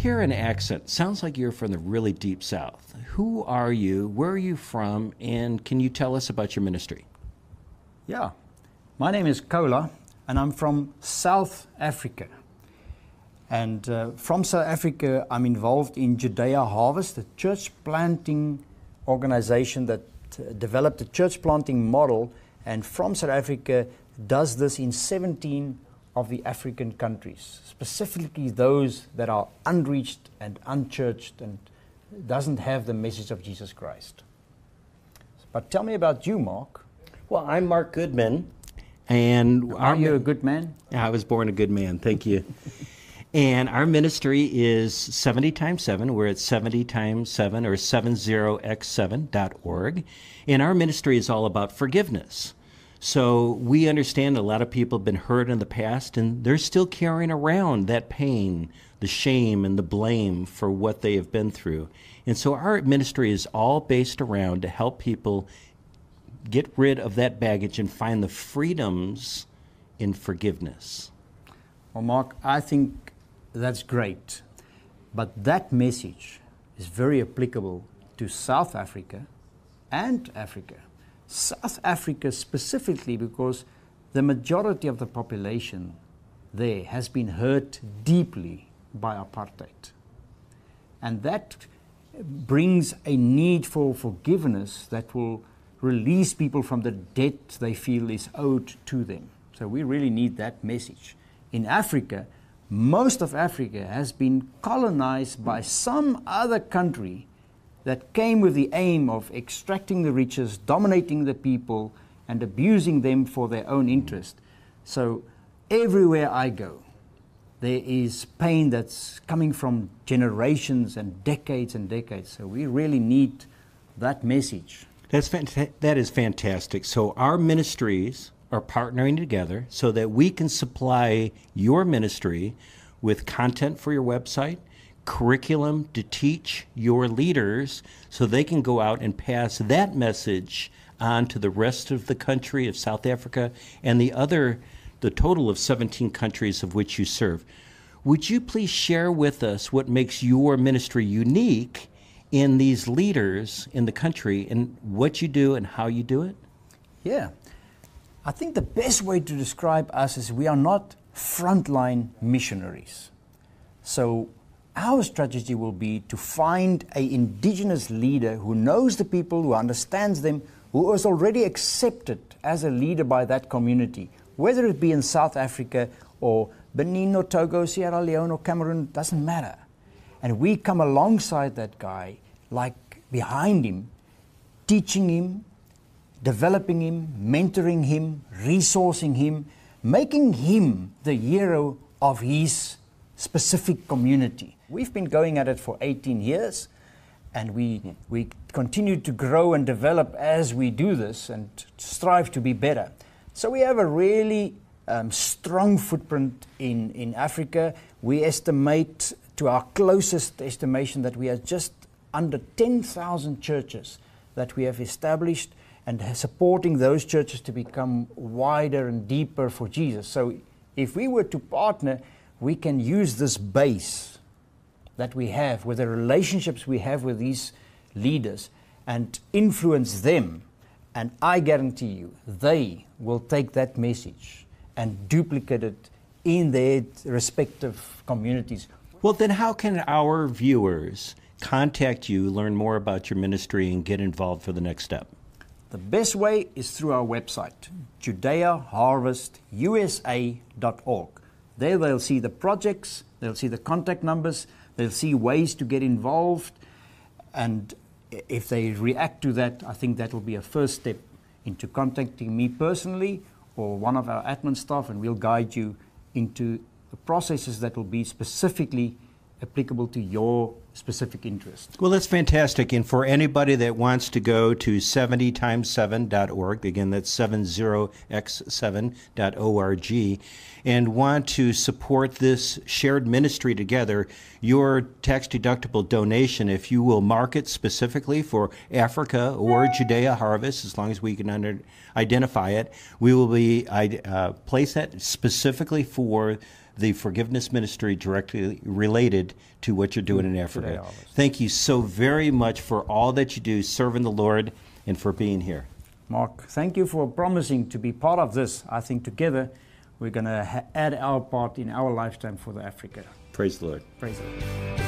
hear an accent. Sounds like you're from the really deep South. Who are you? Where are you from? And can you tell us about your ministry? Yeah, my name is Kola, and I'm from South Africa. And from South Africa, I'm involved in Judea Harvest, a church planting organization that developed a church planting model, and from South Africa does this in 17 of the African countries, specifically those that are unreached and unchurched and doesn't have the message of Jesus Christ. But tell me about you, Mark. Well, I'm Mark Goodman. And are you a good man? I was born a good man, thank you. And our ministry is 70 times 7. We're at 70 times 7 or 70x7.org. And our ministry is all about forgiveness. So we understand a lot of people have been hurt in the past, and they're still carrying around that pain, the shame, and the blame for what they have been through. And so our ministry is all based around to help people get rid of that baggage and find the freedoms in forgiveness. Well, Mark, I think that's great. But that message is very applicable to South Africa and Africa. South Africa specifically because the majority of the population there has been hurt deeply by apartheid. And that brings a need for forgiveness that will release people from the debt they feel is owed to them. So we really need that message. In Africa, most of Africa has been colonized by some other country that came with the aim of extracting the riches, dominating the people, and abusing them for their own interest. So everywhere I go, there is pain that's coming from generations and decades and decades. So we really need that message. That is fantastic. So our ministries are partnering together so that we can supply your ministry with content for your website, curriculum to teach your leaders so they can go out and pass that message on to the rest of the country of South Africa and the total of 17 countries of which you serve. Would you please share with us what makes your ministry unique in these leaders in the country and what you do and how you do it? Yeah. I think the best way to describe us is we are not frontline missionaries. So our strategy will be to find an indigenous leader who knows the people, who understands them, who is already accepted as a leader by that community, whether it be in South Africa or Benin or Togo, Sierra Leone or Cameroon, doesn't matter. And we come alongside that guy, like behind him, teaching him, developing him, mentoring him, resourcing him, making him the hero of his specific community. We've been going at it for 18 years, and we continue to grow and develop as we do this and strive to be better. So we have a really strong footprint in Africa. We estimate, to our closest estimation, that we are just under 10,000 churches that we have established and supporting those churches to become wider and deeper for Jesus. So if we were to partner, we can use this base that we have with the relationships we have with these leaders and influence them. And I guarantee you, they will take that message and duplicate it in their respective communities. Well, then how can our viewers contact you, learn more about your ministry, and get involved for the next step? The best way is through our website, judeaharvestusa.org. There they'll see the projects, they'll see the contact numbers, they'll see ways to get involved, and if they react to that, I think that will be a first step into contacting me personally or one of our admin staff, and we'll guide you into the processes that will be specifically applicable to your specific interest. Well, that's fantastic. And for anybody that wants to go to 70x7.org, again, that's 70x7.org, and want to support this shared ministry together, your tax-deductible donation, if you will mark it specifically for Africa or Judea Harvest, as long as we can identify it, we will be place that specifically for the forgiveness ministry directly related to what you're doing in Africa. Thank you so very much for all that you do, serving the Lord, and for being here. Mark, thank you for promising to be part of this. I think together we're going to add our part in our lifetime for the Africa. Praise the Lord. Praise the Lord.